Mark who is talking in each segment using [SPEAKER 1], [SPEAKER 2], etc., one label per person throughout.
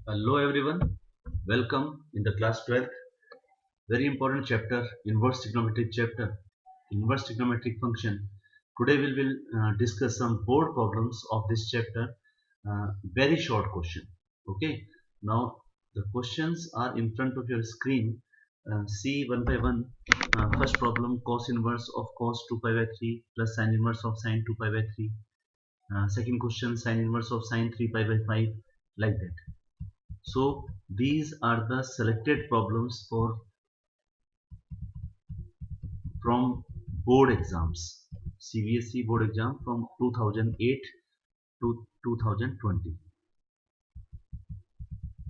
[SPEAKER 1] Hello everyone, welcome in the class 12th. Very important chapter, inverse trigonometric chapter, inverse trigonometric function. Today we will discuss some board problems of this chapter. Very short question. Okay. Now the questions are in front of your screen. See one by one. First problem: cos inverse of cos 2 pi by 3 plus sin inverse of sin 2 pi by 3. Second question: sin inverse of sin 3 pi by 5. Like that. So these are the selected problems from board exams, CBSE board exam from 2008 to 2020.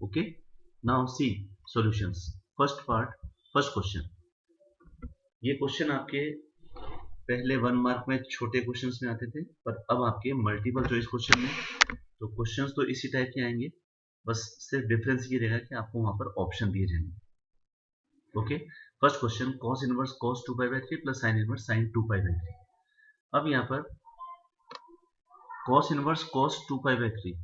[SPEAKER 1] Okay. Now see solutions. First part, first question. ये question आपके पहले 1 mark में छोटे questions में आते थे, पर अब आपके मल्टीपल चॉइस क्वेश्चन में तो क्वेश्चंस तो इसी टाइप के आएंगे, बस सिर्फ डिफरेंस ये रहेगा कि आपको वहां पर ऑप्शन दिए जाएंगे। Okay. First question, cos inverse cos 2 pi by 3 plus sin inverse sin 2 pi by 3। अब यहाँ पर cos inverse cos 2 pi by 3,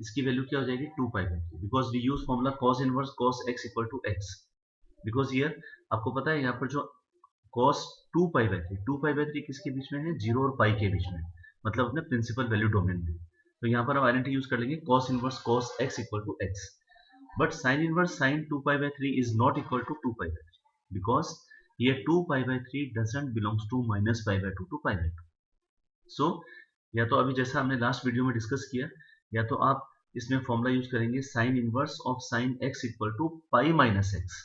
[SPEAKER 1] इसकी वैल्यू क्या हो जाएगी 2 pi by 3, because we use formula cos inverse cos x equal to x। Because here आपको पता है यहाँ पर जो cos 2 pi by 3, 2 pi by 3 किसके बीच में है, 0 और पाई के बीच में, मतलब अपने प्रिंसिपल वैल्यू डोमेन में। तो यहाँ पर हम आइडेंटिटी यूज कर लेंगे cos inverse cos x equal to x। But sin inverse sin 2 pi by 3 is not equal to 2 pi by 3, because ये 2 pi by 3 doesn't belongs to minus pi by 2 to pi by 2। So या तो अभी जैसा हमने last video में discuss किया, या तो आप इसमें फॉर्मूला यूज करेंगे sine inverse of sine x equal to pi minus x,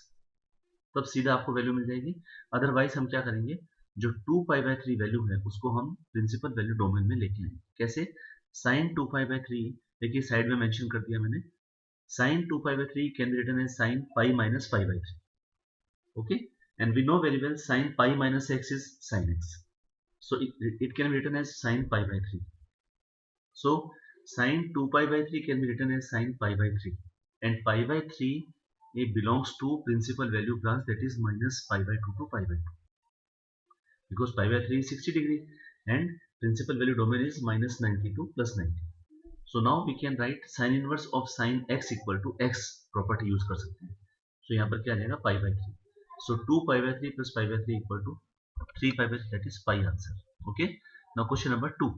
[SPEAKER 1] तब सीधा आपको वैल्यू मिल जाएगी। अदरवाइज हम क्या करेंगे, जो 2 पाई बाई 3 वैल्यू है उसको हम प्रिंसिपल वैल्यू डोमेन में लेके आएंगे। कैसे? साइन 2 पाई बाई 3, देखिए साइड में मेंशन कर दिया मैंने, sin 2 pi by 3 can be written as sin pi minus pi by 3. Okay, and we know very well sin pi minus x is sin x, so it can be written as sin pi by 3. So sin 2 pi by 3 can be written as sin pi by 3, and pi by 3 it belongs to principal value branch, that is minus pi by 2 to pi by 2, because pi by 3 is 60 degree and principal value domain is minus 90 to plus 90. So now we can write sin inverse of sin x equal to x property use कर सकते हैं। So यहाँ पर क्या आ जाएगा पाई by 3, so 2 pi by 3 plus pi by 3 equal to 3 pi by 3, that is pi answer. Okay, now question number 2.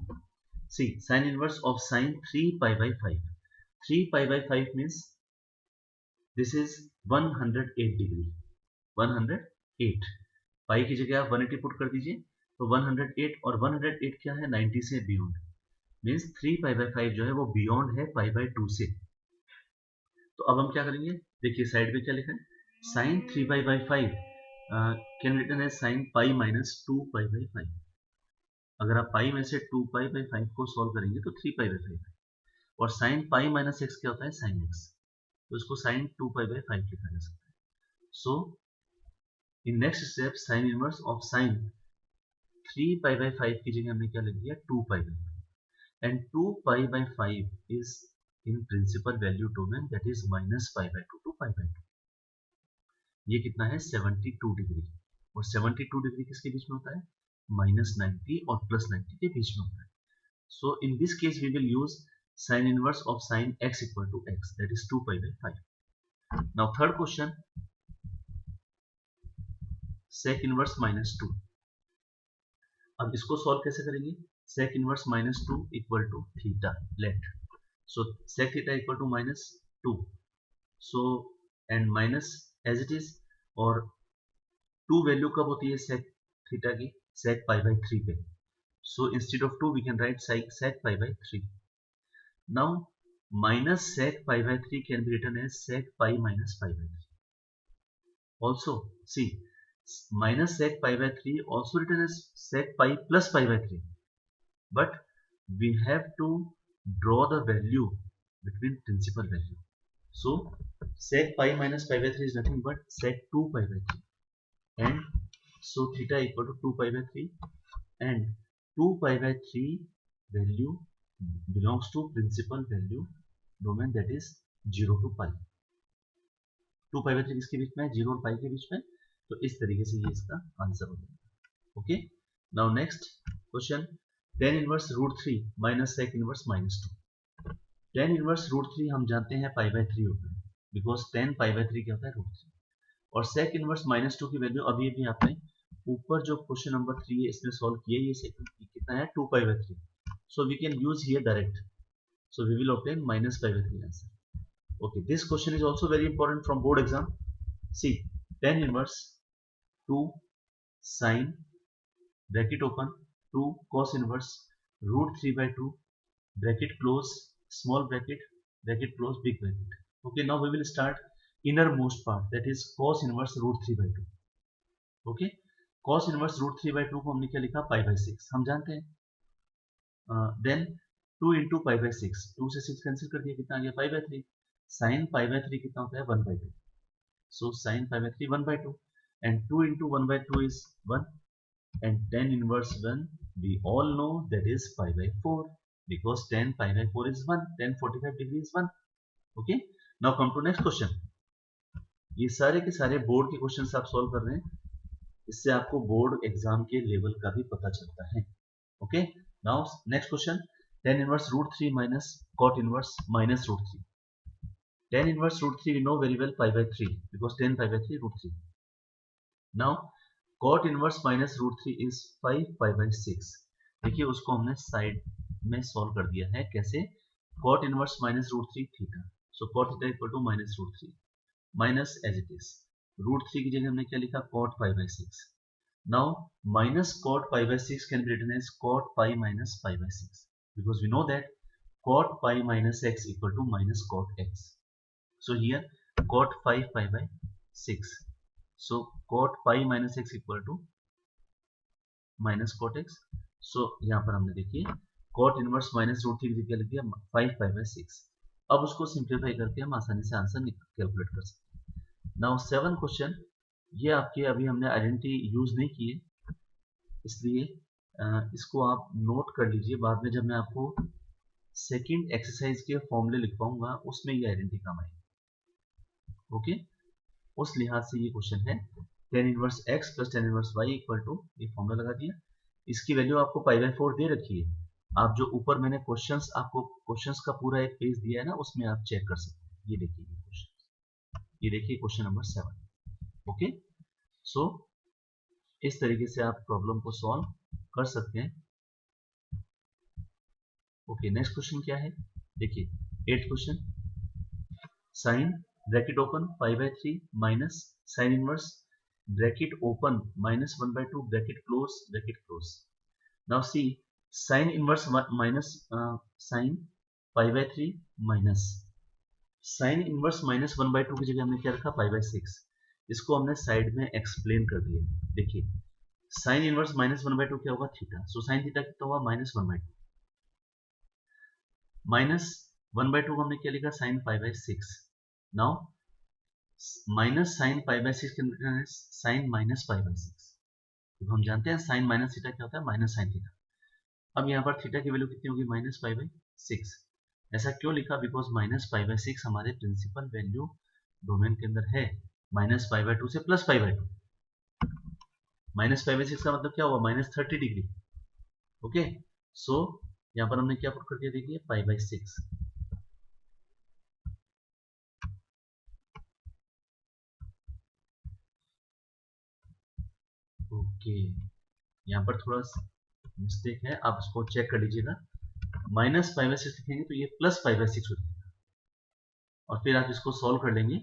[SPEAKER 1] See, sin inverse of sin 3 pi by 5. 3 pi by 5 means this is 108 degree, 108, पाई की जगह आप 180 put कर दीजिए, तो 108 और 108 क्या है, 90 से बियॉन्ड, मीन्स 3 पाई बाई 5 जो है वो बियॉन्ड है पाई बाई 2 से। तो अब हम क्या करेंगे, देखिए साइड में क्या लिखा है, sine 3 pi by 5 can written as sine pi minus 2 pi by 5। अगर आप पाई में से 2 पाई बाई 5 को सॉल्व करेंगे तो 3 पाई बाई 5 है, और साइन पाई माइनस एक्स क्या होता है, साइन एक्स, तो इसको साइन 2 पाई बाई 5 लिखा जा सकता है। So in next step sine inverse of sine 3 pi by 5 की जगह हमने क्या लिख दिया, 2 pi by 5, and 2 pi by 5 is in principal value domain, that is minus pi by 2 to pi by 2. ये कितना है, 72 डिग्री, और 72 डिग्री किसके बीच में होता है, माइनस 90 और प्लस 90 के बीच में होता है। So in this case we will use sine inverse of sine x equal to x, that is 2 pi by 5. Now third question, sec inverse minus 2। अब इसको सॉल्व कैसे करेंगे, sec inverse minus 2 equal to theta let, so sec theta equal to minus 2, so and minus as it is, और 2 value कब होती है sec theta की, sec pi by 3 पे, so instead of 2 we can write sec pi by 3. Now minus sec pi by 3 can be written as sec pi minus pi by 3. Also see, minus sec pi by 3 also written as sec pi plus pi by 3, but we have to draw the value between principal value. So sec pi minus pi by 3 is nothing but sec 2 pi by 3, and so theta equal to 2 pi by 3, and 2 pi by 3 value belongs to principal value domain, that is 0 to pi. 2 pi by 3 किसके बीच में है, 0 और पाई के बीच में, तो इस तरीके से ये इसका आंसर हो जाएगा। Okay, now next question, tan inverse root 3 minus sec inverse minus 2। tan inverse root 3 हम जानते हैं पाई बाय 3 होता है, बिकॉज tan पाई बाय 3 क्या होता है रूट 3। और sec इनवर्स -2 की वैल्यू अभी भी आपने ऊपर जो क्वेश्चन नंबर 3 है इसमें सॉल्व किया, ये sec कितना है 2 पाई by 3, so we can use here direct, so we will obtain minus pi by 3 answer. Okay, this question is also very important from board exam. See, tan inverse 2 sin bracket open 2 cos inverse root 3 by 2 bracket close small bracket close big bracket. Okay, now we will start innermost part, that is cos inverse root 3 by 2. Okay, cos inverse root 3 by 2 को हमने क्या लिखा pi by 6 हम जानते हैं। Then 2 into pi by 6, 2 से 6 cancel कर दिया, कितना आ गया पाई बाय 3। साइन पाई बाय 3 कितना होता है 1 by 2, so sin pi by 3 1 by 2 and 2 into 1 by 2 is 1 and tan inverse 1 we all know that is pi by 4 because tan pi by 4 is 1, tan 45 degree is 1. Okay, now come to next question. ये सारे के सारे board के questions आप solve कर रहे हैं, इससे आपको बोर्ड एग्जाम के लेवल का भी पता चलता है। Okay, now next question, tan inverse root 3 minus cot inverse minus root 3. tan inverse root 3 we know very well pi by 3 because tan pi by 3 root 3. now cot inverse minus root 3 is 5 pi by 6. देखिए उसको हमने side में solve कर दिया है, कैसे, cot inverse minus root 3 theta, so cot theta equal to minus root 3 minus as it is root 3 की जगह हमने क्या लिखा cot pi by 6. now minus cot pi by 6 can be written as cot pi minus pi by 6 because we know that cot pi minus x equal to minus cot x. so here cot 5 pi by 6, so cot pi minus x equal to minus cot x. so यहाँ पर हमने देखिए cot inverse minus root 3 की जगह लिख दिया 5 pi by 6. अब उसको सिंप्लीफाई करके हम आसानी से आंसर कैलकुलेट कर सकते हैं। नाउ 7 क्वेश्चन, ये आपके अभी हमने आइडेंटिटी यूज नहीं किए, इसलिए इसको आप नोट कर लीजिए, बाद में जब मैं आपको सेकंड एक्सरसाइज के फॉर्मूले लिखवाऊंगा उसमें ये आइडेंटिटी काम आएगी। ओके, उस लिहाज से ये क्वेश्चन है tan inverse x plus tan inverse y equal to, ये फॉर्मूला लगा दिया, इसकी वैल्यू आपको पाई बाय 4 दे रखी है। आप जो ऊपर मैंने क्वेश्चंस आपको क्वेश्चंस का पूरा एक पेज दिया है ना, उसमें आप चेक कर सकते हैं। ये देखिए ये क्वेश्चन, ये देखिए क्वेश्चन नंबर 7। ओके, सो इस तरीके से आप प्रॉब्लम को सॉल्व कर सकते हैं। ओके, नेक्स्ट क्वेश्चन क्या है, देखिए 8th question, sine bracket open pi by 3 minus sine inverse bracket open minus 1 by 2 bracket close. Now see sine inverse minus sine pi by 3 minus sine inverse minus 1 by 2 की जगह हमने क्या रखा pi by 6, इसको हमने side में explain कर दिया। देखिए साइन इनवर्स माइनस 1 by 2 क्या होगा थीटा, सो साइन थीटा कितना होगा माइनस 1 by 2, माइनस 1 by 2 को हमने क्या लिखा sign pi bye 6। Now minus sine pi bye 6 के साइन माइनस पाई बाय 6, तो हम जानते हैं साइन माइनस थीटा क्या होता है माइनस साइन थीटा। अब यहाँ पर थीटा की वैल्यू कितनी होगी माइनस पाई बाय 6। ऐसा क्यों लिखा, बिकॉज माइनस पाई बाय 6 हमारे प्रिंसिपल वैल्यू डोमेन के अंदर है, माइनस पाई बाय 2 से plus pi by 2, minus pi by 6 का मतलब क्या हुआ माइनस 30 डिग्री। ओके, सो यहाँ पर हमने क्या पुट कर दिया, देखिए पाई बाय 6। ओके, यहाँ पर थोड़ा मिस्टेक है, आप इसको चेक कर लीजिएगा। माइनस पाई बाय 6 लिखेंगे तो ये प्लस पाई बाय 6 हो जाएगा, और फिर आप इसको सॉल्व कर लेंगे।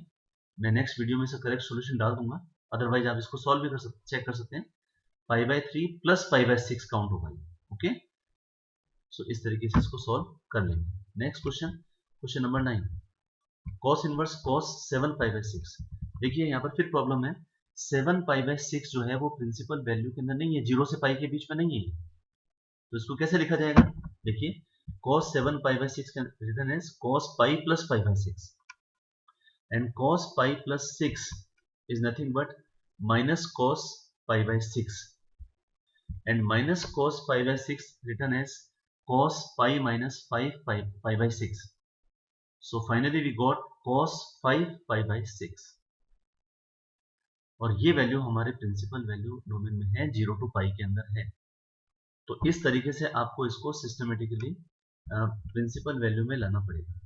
[SPEAKER 1] मैं नेक्स्ट वीडियो में से करेक्ट सॉल्यूशन डाल दूंगा, अदरवाइज आप इसको सॉल्व भी कर सकते, चेक कर सकते हैं। पाई by 3 plus pi by 6 count होगा ये। ओके, सो इस तरीके से इसको सॉल्व कर लेंगे। Next question, question number 9, cos inverse cos 7 pi by 6। देखिए यहाँ पर फिर प्रॉब्लम है, 7 पाई बाय 6 जो है वो प्रिंसिपल वैल्यू के अंदर नहीं है, 0 से पाई के बीच में नहीं है, तो इसको कैसे लिखा जाएगा। देखिए cos 7 पाई बाय 6 का रिटर्न है cos pi plus pi by 6, and cos pi plus 6 is nothing but minus cos pi by 6, and minus cos pi by 6 written as cos pi minus 5 pi by 6. So finally we got cos 5 pi by 6, और ये value हमारे principal value domain में है, 0 to पाई के अंदर है। तो इस तरीके से आपको इसको सिस्टमेटिकली प्रिंसिपल वैल्यू में लाना पड़ेगा।